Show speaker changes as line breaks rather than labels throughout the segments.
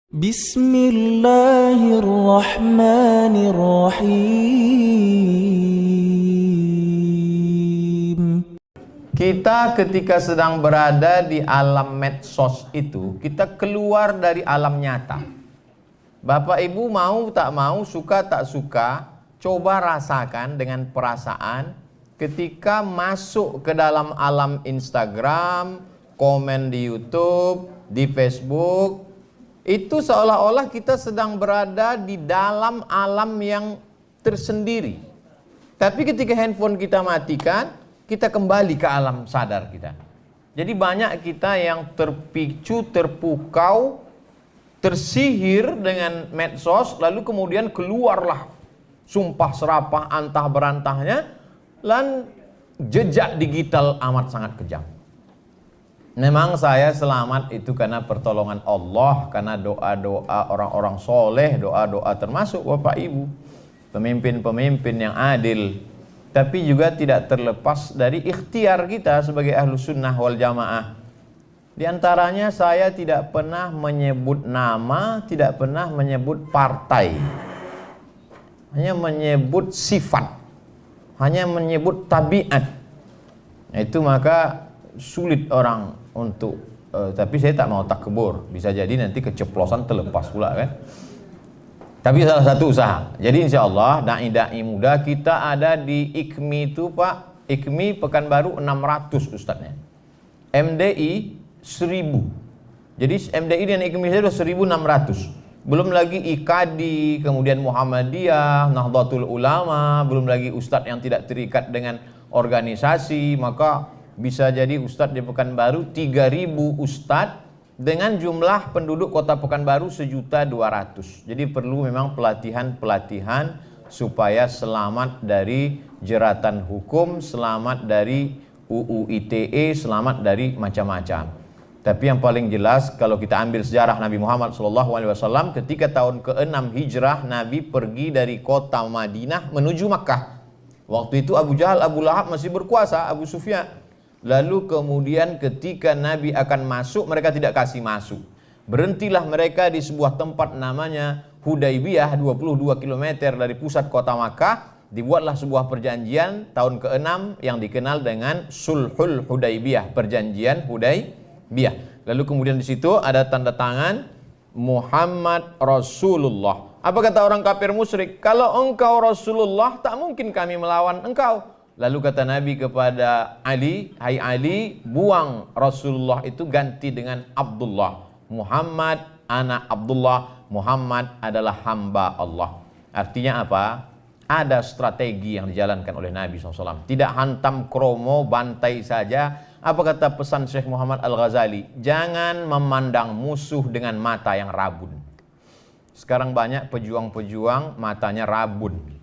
Bismillahirrahmanirrahim. Kita ketika sedang berada di alam medsos itu, kita keluar dari alam nyata. Bapak Ibu mau tak mau, suka tak suka, coba rasakan dengan perasaan ketika masuk ke dalam alam Instagram, komen di YouTube, di Facebook, itu seolah-olah kita sedang berada di dalam alam yang tersendiri. Tapi ketika handphone kita matikan, kita kembali ke alam sadar kita. Jadi banyak kita yang terpicu, terpukau, tersihir dengan medsos, lalu kemudian keluarlah sumpah serapah antah berantahnya, dan jejak digital amat sangat kejam. Memang saya selamat itu karena pertolongan Allah, karena doa-doa orang-orang soleh, doa-doa termasuk Bapak Ibu, pemimpin-pemimpin yang adil. Tapi juga tidak terlepas dari ikhtiar kita sebagai ahlu sunnah wal jamaah. Di antaranya saya tidak pernah menyebut nama, tidak pernah menyebut partai, hanya menyebut sifat, hanya menyebut tabiat. Itu maka sulit orang untuk tapi saya tak mau takbur, bisa jadi nanti keceplosan terlepas pula kan. Tapi salah satu usaha. Jadi insya Allah dai-dai muda kita ada di IKMI itu Pak, IKMI Pekanbaru 600 ustadznya, MDI 1000. Jadi MDI dan IKMI saya sudah 1600. Belum lagi IKADI, kemudian Muhammadiyah, Nahdlatul Ulama, belum lagi ustadz yang tidak terikat dengan organisasi. Maka bisa jadi ustadz di Pekanbaru 3000 ustadz dengan jumlah penduduk kota Pekanbaru 1.200.000. Jadi perlu memang pelatihan-pelatihan supaya selamat dari jeratan hukum, selamat dari UU ITE, selamat dari macam-macam. Tapi yang paling jelas kalau kita ambil sejarah Nabi Muhammad SAW, ketika tahun ke-6 Hijrah Nabi pergi dari kota Madinah menuju Makkah. Waktu itu Abu Jahal, Abu Lahab masih berkuasa, Abu Sufyan. Lalu kemudian ketika Nabi akan masuk, mereka tidak kasih masuk. Berhentilah mereka di sebuah tempat namanya Hudaybiyah, 22 km dari pusat kota Makkah. Dibuatlah sebuah perjanjian tahun ke-6 yang dikenal dengan Sulhul Hudaybiyah, perjanjian Hudaybiyah. Lalu kemudian di situ ada tanda tangan Muhammad Rasulullah. Apa kata orang kafir musyrik? Kalau engkau Rasulullah, tak mungkin kami melawan engkau. Lalu kata Nabi kepada Ali, hai Ali, buang Rasulullah itu, ganti dengan Abdullah. Muhammad anak Abdullah, Muhammad adalah hamba Allah. Artinya apa? Ada strategi yang dijalankan oleh Nabi SAW. Tidak hantam kromo, bantai saja. Apa kata pesan Syekh Muhammad Al-Ghazali? Jangan memandang musuh dengan mata yang rabun. Sekarang banyak pejuang-pejuang matanya rabun.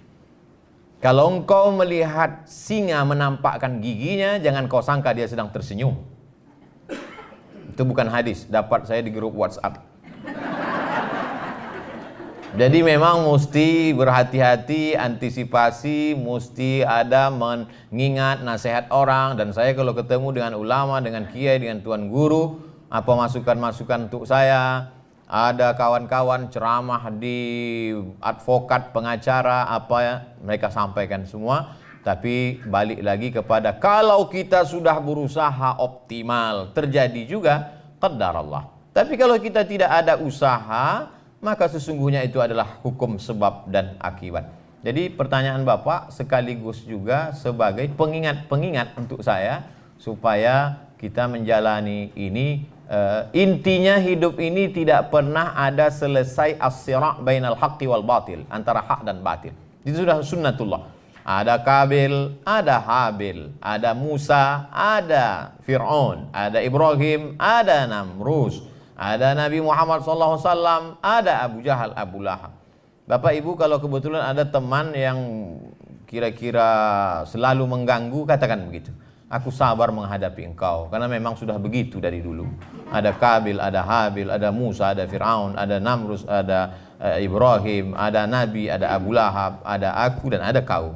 Kalau engkau melihat singa menampakkan giginya, jangan kau sangka dia sedang tersenyum. Itu bukan hadis, dapat saya di grup WhatsApp. Jadi memang mesti berhati-hati, antisipasi, mesti ada mengingat nasihat orang. Dan saya kalau ketemu dengan ulama, dengan kiai, dengan tuan guru, apa masukan-masukan untuk saya. Ada kawan-kawan ceramah di advokat, pengacara, apa ya, mereka sampaikan semua. Tapi balik lagi kepada kalau kita sudah berusaha optimal, terjadi juga qadar Allah. Tapi kalau kita tidak ada usaha, maka sesungguhnya itu adalah hukum sebab dan akibat. Jadi pertanyaan Bapak sekaligus juga sebagai pengingat-pengingat untuk saya, supaya kita menjalani ini. Intinya hidup ini tidak pernah ada selesai as-sira' bainal haqqi wal batil, antara hak dan batil. Itu sudah sunnatullah. Ada Kabil, ada Habil, ada Musa, ada Fir'aun, ada Ibrahim, ada Namrus, ada Nabi Muhammad SAW, ada Abu Jahal, Abu Lahab. Bapak Ibu, kalau kebetulan ada teman yang kira-kira selalu mengganggu, katakan begitu. Aku sabar menghadapi engkau, karena memang sudah begitu dari dulu. Ada Kabil, ada Habil, ada Musa, ada Fir'aun, ada Namrus, ada Ibrahim, ada Nabi, ada Abu Lahab, ada aku, dan ada kau.